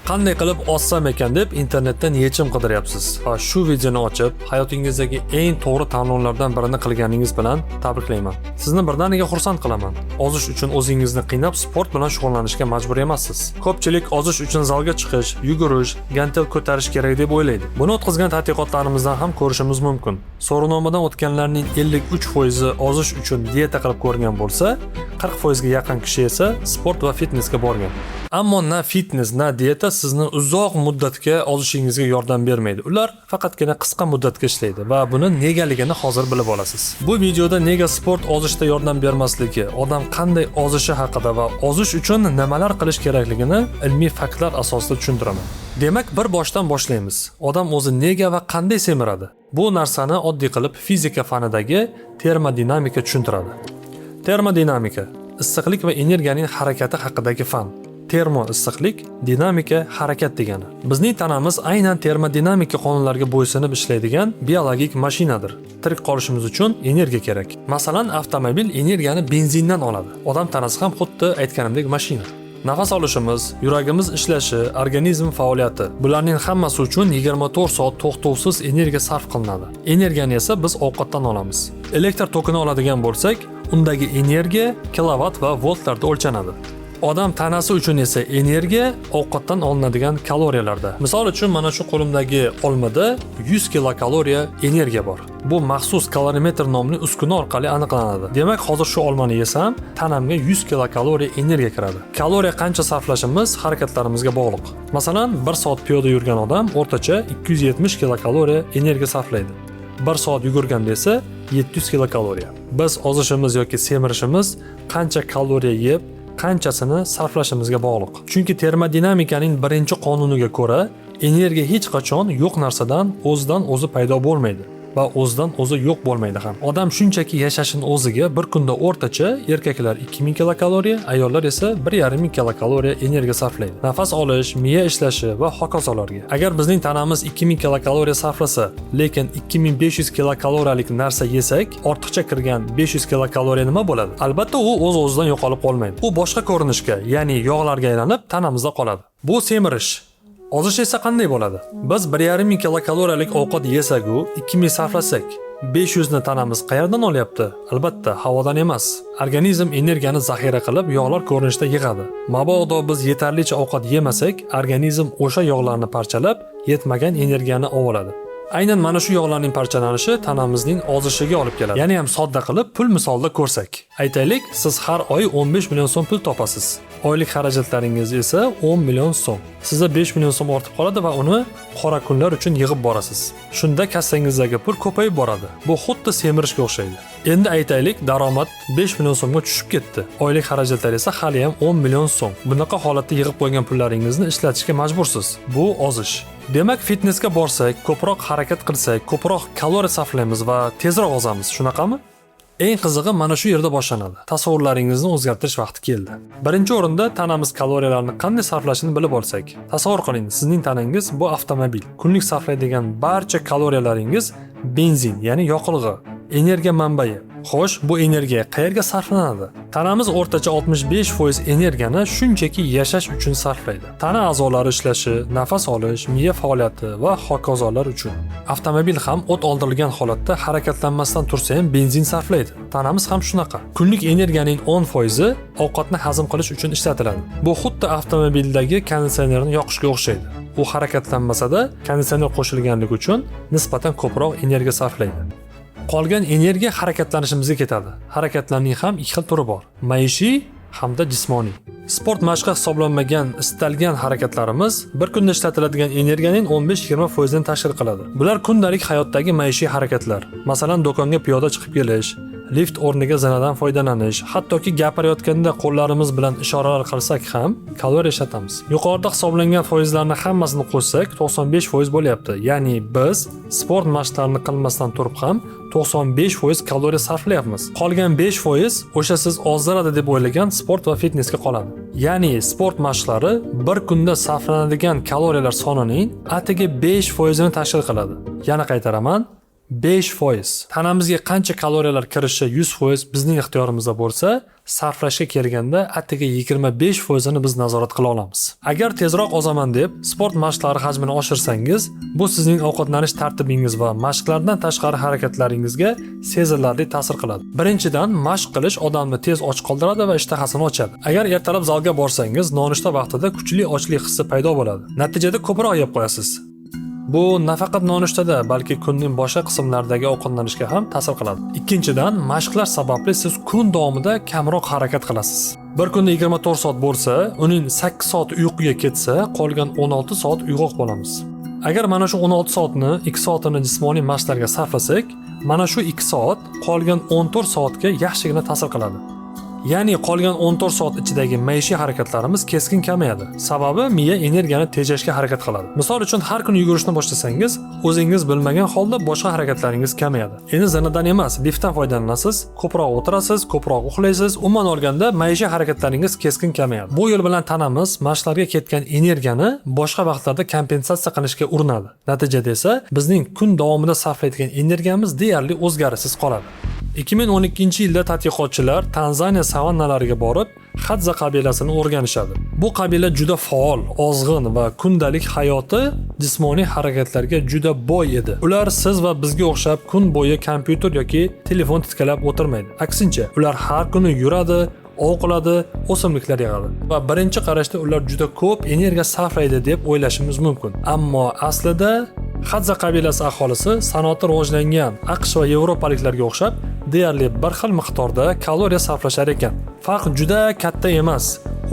Qanday qilib ozsam ekan deb internetdan yechim qidiryapsiz va shu videoni ochib, hayotingizdagi eng to'g'ri tanlovlardan birini qilganingiz bilan tabriklayman. Sizni birdaniga xursand qilaman. Ozish uchun o'zingizni qiynab sport bilan shug'ullanishga majbur emassiz. Ko'pchilik ozish uchun zalga chiqish, yugurish, gantel ko'tarish kerak deb o'ylaydi. Buni o'tkazgan tadqiqotlarimizdan ham ko'rishimiz mumkin. So'rovnomadan o'tganlarning 53% ozish uchun dieta qilib ko'rgan bo'lsa, 40% ga yaqin kishi esa sport va fitnesga borgan. Ammo na fitnes, na dieta sizni uzoq muddatga ozishingizga yordam bermaydi. Ular faqatgina qisqa muddatga ishlaydi va buni negaligini hozir bilib olasiz. Bu videoda nega sport ozishda yordam bermasligi, odam qanday ozishi haqida va ozish uchun nimalar qilish kerakligini ilmiy faktlar asosida tushuntiraman. Demak, bir boshdan boshlaymiz. Odam o'zi nega va qanday semiradi? Bu narsani oddiy qilib fizika fanidagi termodinamika tushuntiradi. Termodinamika issiqlik va energiyaning harakati haqidagi fan. Termo issiqlik, dinamika harakat degani. Bizning tanamiz aynan termodinamika qonunlariga bo'ysunib ishlaydigan biologik mashinadir. Tirik qolishimiz uchun energiya kerak. Masalan, avtomobil energiyani benzindan oladi. Odam tanasi ham xuddi aytganimdek mashina. Nafas olishimiz, yuragimiz ishlashi, organizm faoliyati, bularning hammasi uchun 24 soat to'xtovsiz energiya sarf qilinadi. Energiyani esa biz ovqatdan olamiz. Elektr tokini oladigan bo'lsak, undagi energiya kilovat va voltlarda o'lchanadi. Odam tanasi uchun esa energiya ovqatdan olinadigan kaloriyalarda. Misol uchun mana shu qo'limdagi olmada 100 kilokaloriya energiya bor. Bu maxsus kalorimetr nomli uskuna orqali aniqlanadi. Demak, hozir shu olmani yesam, tanamga 100 kilokaloriya energiya kiradi. Kaloriya qancha sarflashimiz harakatlarimizga bog'liq. Masalan, 1 soat piyoda yurgan odam o'rtacha 270 kilokaloriya energiya sarflaydi. 1 soat yugurganda esa 700 kilokaloriya. Biz ozishimiz yoki semirishimiz qancha kaloriya yeb, qanchasini sarflashimizga bog'liq. Chunki termodinamikaning birinchi qonuniga ko'ra, energiya hech qachon yo'q narsadan o'zidan o'zi paydo bo'lmaydi va o'zidan o'zi yo'q bo'lmaydi ham. Odam shunchaki yashashning o'ziga bir kunda o'rtacha erkaklar 2000 kilokaloriya, ayollar esa 1500 kilokaloriya energiya sarflaydi. Nafas olish, miya ishlashi va hokazolarga. Agar bizning tanamiz 2000 kilokaloriya sarflasa, lekin 2500 kilokaloriyalik narsa yesak, ortiqcha kirgan 500 kilokaloriya nima bo'ladi? Albatta, u o'z-o'zidan yo'qolib qolmaydi. U boshqa ko'rinishga, ya'ni yog'larga aylanib tanamizda qoladi. Bu semirish. Ozish esa qanday bo'ladi? Biz 1500 kilokaloriyalik ovqat yesak-u 2000 sarflasak, 500 ni tanamiz qayerdan olyapti? Albatta, havodan emas. Organizm energiyani zaxira qilib, yog'lar ko'rinishida yig'adi. Mabodo biz yetarlicha ovqat yemasak, organizm o'sha yog'larni parchalab, yetmagan energiyani oladi. Aynan mana shu yog'larning parchalanishi tanamizning ozishiga olib keladi. Ya'ni ham sodda qilib pul misolida ko'rsak. Aytaylik, siz har oy 15 million so'm pul topasiz. Oylik xarajatlaringiz esa 10 million so'm. Sizda 5 million so'm ortib qoladi va uni qora kunlar uchun yig'ib borasiz. Shunda kassangizdagi pul ko'payib boradi. Bu xuddi semirishga o'xshaydi. Endi aytaylik, daromad 5 million so'mga tushib ketdi. Oylik xarajatlar esa hali ham 10 million so'm. Bunaqa holatda yig'ib qo'ygan pullaringizni ishlatishga majbursiz. Bu ozish. Demak, fitnesga borsak, ko'proq harakat qilsak, ko'proq kaloriya sarflaymiz va tezroq ozamiz, shunaqami? Eng qizig'i mana shu yerda boshlanadi. Tasavvurlaringizni o'zgartirish vaqti keldi. Birinchi o'rinda tanamiz kaloriyalarni qanday sarflashini bilib olsak. Tasavvur qiling, sizning tanangiz bu avtomobil. Kunlik sarflaydigan barcha kaloriyalaringiz benzin, ya'ni yoqilg'i, energiya manbai. Xo'sh, bu energiya qayerga sarflanadi? Tanamiz o'rtacha 65% energiyani shunchaki yashash uchun sarflaydi. Tana a'zolari ishlashi, nafas olish, miya faoliyati va hokazolar uchun. Avtomobil ham o't oldirilgan holatda harakatlanmasdan tursa ham benzin sarflaydi. Tanamiz ham shunaqa. Kunlik energiyaning 10% ovqatni hazm qilish uchun ishlatiladi. Bu xuddi avtomobildagi konditsionerni yoqishga o'xshaydi. U harakatlanmasa-da, konditsioner qo'shilganligi uchun nisbatan ko'proq energiya sarflaydi. Qolgan energiya harakatlanishimizga ketadi. Harakatlarning ham ikki xil turi bor: maishiy hamda jismoniy. Sport mashqi hisoblanmagan istalgan harakatlarimiz bir kunda ishlatiladigan energiyaning 15-20% ni tashkil qiladi. Bular kundalik hayotdagi maishiy harakatlar. Masalan, do'konga piyoda chiqib kelish, lift o'rniga zinadan foydalanish, hattoki gapirayotganda qo'llarimiz bilan ishoralar qilsak ham kaloriya ishlatamiz. Yuqorida hisoblangan foizlarni hammasini qo'shsak 95% bo'lyapti. Ya'ni biz sport mashqlarini qilmasdan turib ham 95% kaloriya sarflayapmiz. Qolgan 5% o'sha siz ozdiradi deb o'ylagan sport va fitnesga qoladi. Ya'ni sport mashqlari bir kunda sarflanadigan kaloriyalar sonining atigi 5% ni tashkil qiladi. Yana qaytaraman, 5%. Tanamizga qancha kaloriyalar kirishi 100% bizning ixtiyorimizda bo'lsa, sarflashga kelganda atigi 25%ni biz nazorat qila olamiz. Agar tezroq ozaman deb sport mashqlari hajmini oshirsangiz, bu sizning ovqatlanish tartibingiz va mashqlardan tashqari harakatlaringizga sezilarli ta'sir qiladi. Birinchidan, mashq qilish odamni tez och qoldiradi va ishtahasini ochadi. Agar ertalab zalga borsangiz, nonushta vaqtida kuchli ochlik hissi paydo bo'ladi. Natijada ko'proq yeb qo'yasiz. Bu nafaqat nonushtada, balki kunning boshqa qismlaridagi ovqatlanishga ham ta'sir qiladi. Ikkinchidan, mashqlar sababli siz kun davomida kamroq harakat qilasiz. Bir kunda 24 soat bo'lsa, uning 8 soat uyquga ketsa, qolgan 16 soat uyg'oq bo'lamiz. Agar mana shu 16 soatni 2 soatini jismoniy mashqlarga sarflasak, mana shu 2 soat qolgan 14 soatga yaxshigina ta'sir qiladi. Ya'ni qolgan 14 soat ichidagi maishiy harakatlarimiz keskin kamayadi. Sababi miya energiyani tejashga harakat qiladi. Misol uchun har kuni yugurishni boshlasangiz, o'zingiz bilmagan holda boshqa harakatlaringiz kamayadi. Endi zinadan emas, liftdan foydalanasiz, ko'proq o'tirasiz, ko'proq uxlaysiz, umuman olganda maishiy harakatlaringiz keskin kamayadi. Bu yo'l bilan tanamiz mashqlarga ketgan energiyani boshqa vaqtlarda kompensatsiya qilishga urinadi. Natijada esa bizning kun davomida sarflaydigan energiyamiz deyarli o'zgarishsiz qoladi. 2012-yilda tadqiqotchilar Tanzaniya savannalariga borib, Hadza qabilasini o'rganishadi. Bu qabila juda faol, ozg'in va kundalik hayoti jismoniy harakatlarga juda boy edi. Ular siz va bizga o'xshab kun bo'yi kompyuter yoki telefon titkalab o'tirmaydi. Aksincha, ular har kuni yuradi, ovqiladi, o'simliklar yig'adi. Va birinchi qarashda ular juda ko'p energiya sarflaydi deb o'ylashimiz mumkin. Ammo aslida Hadza qabilasi aholisi sanoati rivojlangan AQSh va yevropaliklarga o'xshab deyarli bir xil miqdorda kaloriya sarflashar ekan. Farq juda katta emas.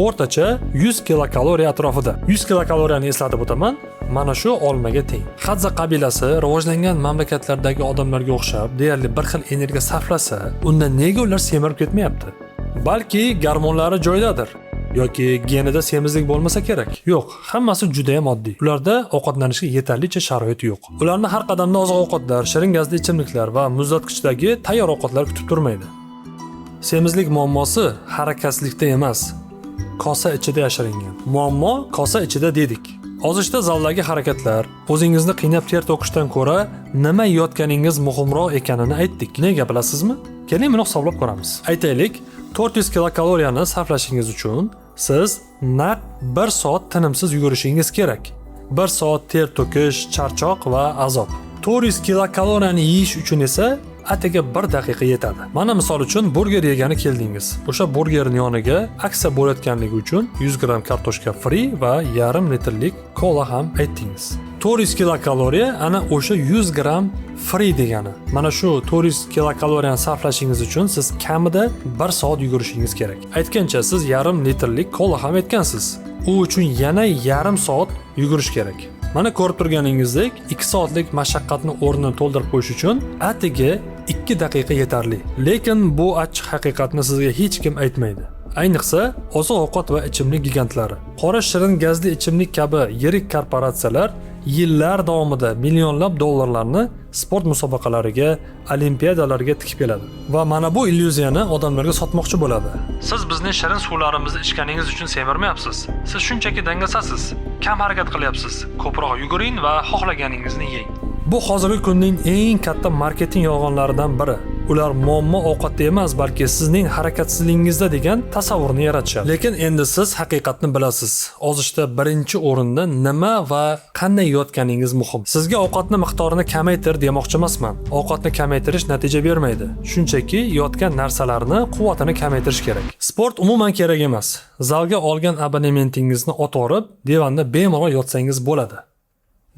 O'rtacha 100 kilokaloriya atrofida. 100 kilokaloriyani eslatib o'taman, mana shu olmaga teng. Hadza qabilasi rivojlangan mamlakatlardagi odamlarga o'xshab deyarli bir xil energiya sarflasa, unda nega ular semirib ketmayapti? Balki gormonlari joyidadir. Yoki genida semizlik bo'lmasa kerak. Yo'q, hammasi juda ham oddiy. Ularda ovqatlanishga yetarlicha sharoit yo'q. Ularni har qadamda oziq-ovqatlar, shirin gazli ichimliklar va muzlatgichdagi tayyor ovqatlar kutib turmaydi. Semizlik muammosi harakatsizlikda emas, kosa ichida yashiringan. Muammo kosa ichida dedik. Ozishda zaldagi harakatlar, o'zingizni qiynab ter to'kishdan ko'ra nima yeyotganingiz muhimroq ekanini aytdik. Nega bilasizmi? Keling, buni hisoblab ko'ramiz. Aytaylik, 400 kilokaloriyani sarflashingiz uchun siz naq 1 soat tinimsiz yugurishingiz kerak. 1 soat ter to'kish, charchoq va azob. 400 kilokaloriyani yeyish uchun esa atigi 1 daqiqa yetadi. Mana misol uchun burger yegani keldingiz. O'sha burgerning yoniga aksiya bo'layotganligi uchun 100 gram kartoshka free va yarim litrlik kola ham aytdingiz. 400 kilokaloriya ana o'sha 100 gram free degani. Mana shu 400 kilokaloriyani sarflashingiz uchun siz kamida 1 soat yugurishingiz kerak. Aytgancha siz yarim litrlik kola ham aytgansiz. U uchun yana yarim soat yugurish kerak. Mana ko'rib turganingizdek 2 soatlik mashaqqatni o'rnini to'ldirib qo'yish uchun atigi 2 daqiqa yetarli. Lekin bu achchiq haqiqatni sizga hech kim aytmaydi. Ayniqsa, oziq-ovqat va ichimlik gigantlari. Qora shirin gazli ichimlik kabi yirik korporatsiyalar yillar davomida millionlab dollarlarni sport musobaqalariga, olimpiadalarga tikib keladi. Va mana bu illyuziyani odamlarga sotmoqchi bo'ladi. Siz bizning shirin suvlarimizni ichganingiz uchun semirmayapsiz. Siz shunchaki dangasasiz, kam harakat qilyapsiz. Ko'proq yuguring va xohlaganingizni yeng. Bu hozirgi kunning eng katta marketing yolg'onlaridan biri. Ular muammo ovqatda emas, balki sizning harakatsizligingizda degan tasavvurni yaratishadi. Lekin endi siz haqiqatni bilasiz. Ozishda birinchi o'rinda nima va qanday yeyotganingiz muhim. Sizga ovqatni miqdorini kamaytir demoqchi emasman. Ovqatni kamaytirish natija bermaydi. Shunchaki yeyotgan narsalarni quvvatini kamaytirish kerak. Sport umuman kerak emas. Zalga olgan abonementingizni o'torib, divanda bemalol yotsangiz bo'ladi.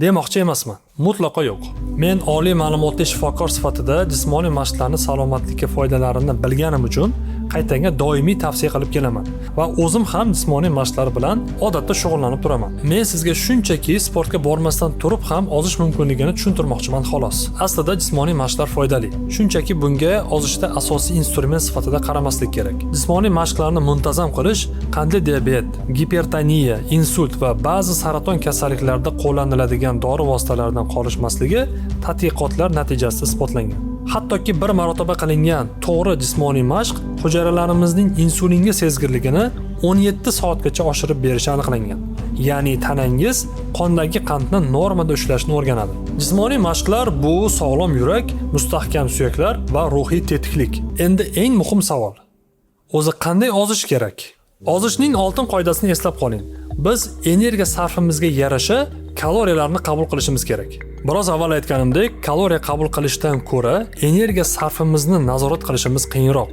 Demoqchi emasman. Mutlaqo yo'q. Men oliy ma'lumotli shifokor sifatida jismoniy mashqlarning salomatlikka foydalarini bilganim uchun qaytanga doimiy tavsiya qilib kelaman va o'zim ham jismoniy mashqlar bilan odatda shug'ullanib turaman. Men sizga shunchaki sportga bormasdan turib ham ozish mumkinligini tushuntirmoqchiman xolos. Aslida jismoniy mashqlar foydali. Shunchaki bunga ozishda asosiy instrument sifatida qaramaslik kerak. Jismoniy mashqlarni muntazam qilish qandli diabet, gipertoniya, insult va ba'zi saraton kasalliklarida qo'llaniladigan dori vositalaridan qolishmasligi tadqiqotlar natijasida isbotlangan. Hattoki bir marotaba qilingan to'g'ri jismoniy mashq hujayralarimizning insulinga sezgirligini 17 soatgacha oshirib berishi aniqlangan. ya'ni tanangiz qondagi qandni normada ushlashni o'rganadi. Jismoniy mashqlar bu sog'lom yurak, mustahkam suyaklar va ruhiy tetiklik. Endi eng muhim savol. O'zi qanday ozish kerak? Ozishning oltin qoidasini eslab qoling. Biz energiya sarfimizga yarasha kaloriyalarni qabul qilishimiz kerak. Biroz avval aytganimdek, kaloriya qabul qilishdan ko'ra energiya sarfimizni nazorat qilishimiz qiyinroq.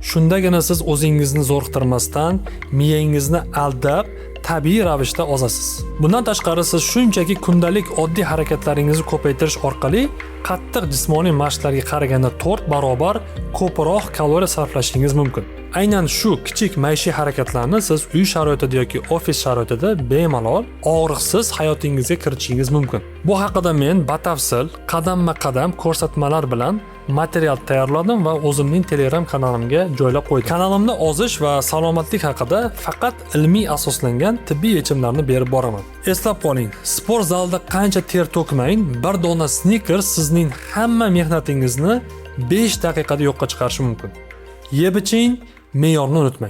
Shundagina siz o'zingizni zo'riqtirmasdan, miyangizni aldab, tabiiy ravishda ozasiz. Bundan tashqari siz shunchaki kundalik oddiy harakatlaringizni ko'paytirish orqali qattiq jismoniy mashqlarga qaraganda 4 barobar ko'proq kaloriya sarflashingiz mumkin. Aynan shu kichik maishiy harakatlarni siz uy sharoitida yoki ofis sharoitida bemalol, og'riqsiz hayotingizga kiritishingiz mumkin. Bu haqida men batafsil, qadamma-qadam ko'rsatmalar bilan material tayyorladim va o'zimning Telegram kanalimga joylab qo'ydim. Kanalimda ozish va salomatlik haqida faqat ilmiy asoslangan tibbiy yechimlarni berib boraman. Eslab qoling, sport zalida qancha ter to'kmayin, bir dona Snickers sizning hamma mehnatingizni 5 daqiqada yo'qqa chiqarishi mumkin. Yeb iching, me'yorni unutmang.